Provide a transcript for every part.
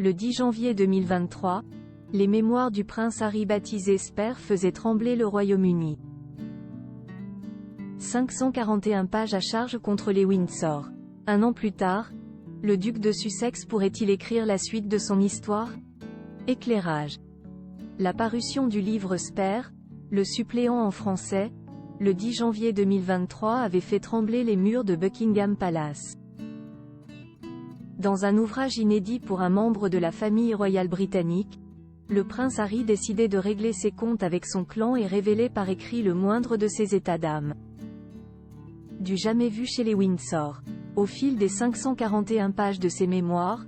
Le 10 janvier 2023, les mémoires du prince Harry baptisées Spare faisaient trembler le Royaume-Uni. 541 pages à charge contre les Windsor. Un an plus tard, le duc de Sussex pourrait-il écrire la suite de son histoire? Éclairage. La parution du livre Spare, le suppléant en français, le 10 janvier 2023 avait fait trembler les murs de Buckingham Palace. Dans un ouvrage inédit pour un membre de la famille royale britannique, le prince Harry décidait de régler ses comptes avec son clan et révélait par écrit le moindre de ses états d'âme. Du jamais vu chez les Windsor. Au fil des 541 pages de ses mémoires,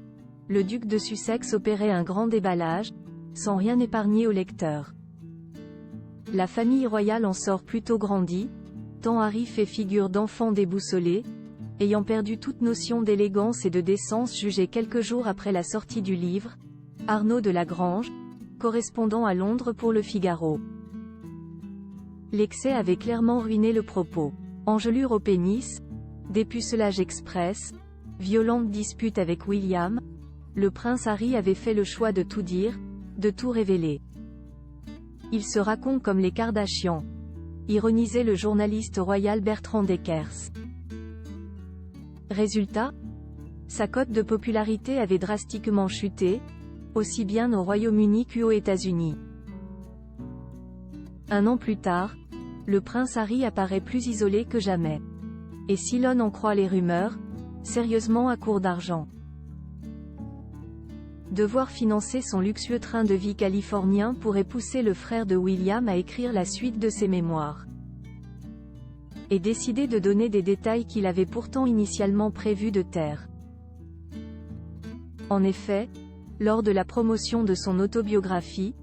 le duc de Sussex opérait un grand déballage, sans rien épargner au lecteur. La famille royale en sort plutôt grandie, tant Harry fait figure d'enfant déboussolé, ayant perdu toute notion d'élégance et de décence jugé quelques jours après la sortie du livre, Arnaud de Lagrange, correspondant à Londres pour Le Figaro. L'excès avait clairement ruiné le propos. Engelure au pénis, dépucelage express, violente dispute avec William, le prince Harry avait fait le choix de tout dire, de tout révéler. Il se raconte comme les Kardashians, ironisait le journaliste royal Bertrand Deckers. Résultat, sa cote de popularité avait drastiquement chuté, aussi bien au Royaume-Uni qu'aux États-Unis. Un an plus tard, le prince Harry apparaît plus isolé que jamais. Et si l'on en croit les rumeurs, sérieusement à court d'argent. Devoir financer son luxueux train de vie californien pourrait pousser le frère de William à écrire la suite de ses mémoires. Et décider de donner des détails qu'il avait pourtant initialement prévu de taire. En effet, lors de la promotion de son autobiographie,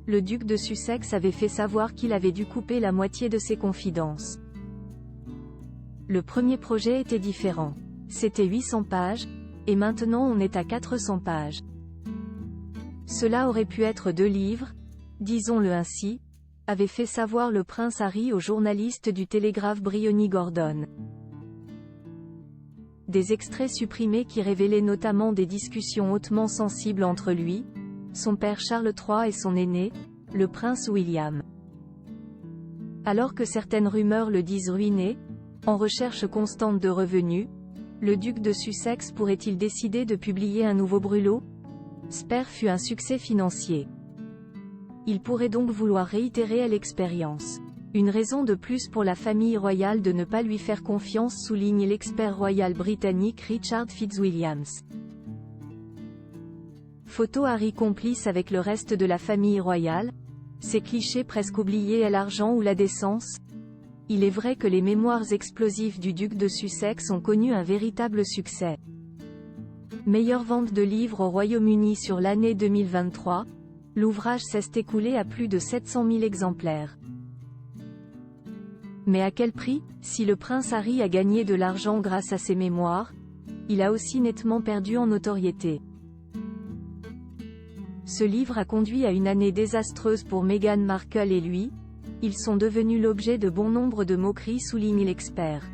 le duc de Sussex avait fait savoir qu'il avait dû couper la moitié de ses confidences. Le premier projet était différent. C'était 800 pages, et maintenant on est à 400 pages. Cela aurait pu être 2 livres, disons-le ainsi, avait fait savoir le prince Harry au journaliste du Télégraphe Bryony Gordon. Des extraits supprimés qui révélaient notamment des discussions hautement sensibles entre lui, son père Charles III et son aîné, le prince William. Alors que certaines rumeurs le disent ruiné, en recherche constante de revenus, le duc de Sussex pourrait-il décider de publier un nouveau brûlot? Spare fut un succès financier. Il pourrait donc vouloir réitérer l'expérience. Une raison de plus pour la famille royale de ne pas lui faire confiance, souligne l'expert royal britannique Richard Fitzwilliams. Photo Harry complice avec le reste de la famille royale, ces clichés presque oubliés à l'argent ou la décence. Il est vrai que les mémoires explosives du duc de Sussex ont connu un véritable succès. Meilleure vente de livres au Royaume-Uni sur l'année 2023, l'ouvrage s'est écoulé à plus de 700 000 exemplaires. Mais à quel prix? Si le prince Harry a gagné de l'argent grâce à ses mémoires, il a aussi nettement perdu en notoriété. Ce livre a conduit à une année désastreuse pour Meghan Markle et lui. Ils sont devenus l'objet de bon nombre de moqueries, souligne l'expert.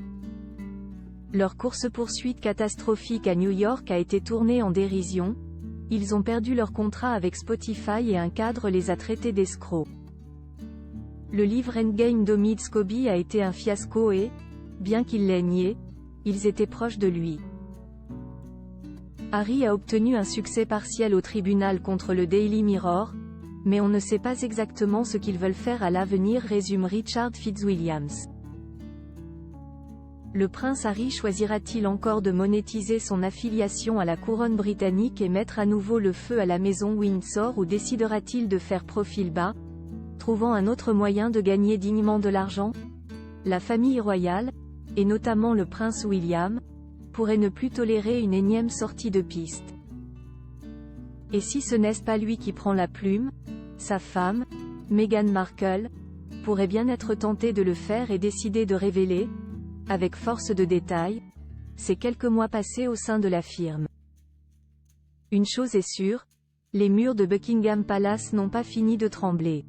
Leur course-poursuite catastrophique à New York a été tournée en dérision. Ils ont perdu leur contrat avec Spotify et un cadre les a traités d'escrocs. Le livre Endgame d'Omid Scobie a été un fiasco et, bien qu'il l'ait nié, ils étaient proches de lui. Harry a obtenu un succès partiel au tribunal contre le Daily Mirror, mais on ne sait pas exactement ce qu'ils veulent faire à l'avenir, résume Richard Fitzwilliams. Le prince Harry choisira-t-il encore de monétiser son affiliation à la couronne britannique et mettre à nouveau le feu à la maison Windsor, ou décidera-t-il de faire profil bas, trouvant un autre moyen de gagner dignement de l'argent? La famille royale, et notamment le prince William, pourrait ne plus tolérer une énième sortie de piste. Et si ce n'est pas lui qui prend la plume, sa femme, Meghan Markle, pourrait bien être tentée de le faire et décider de révéler, avec force de détail, ces quelques mois passés au sein de la firme. Une chose est sûre, les murs de Buckingham Palace n'ont pas fini de trembler.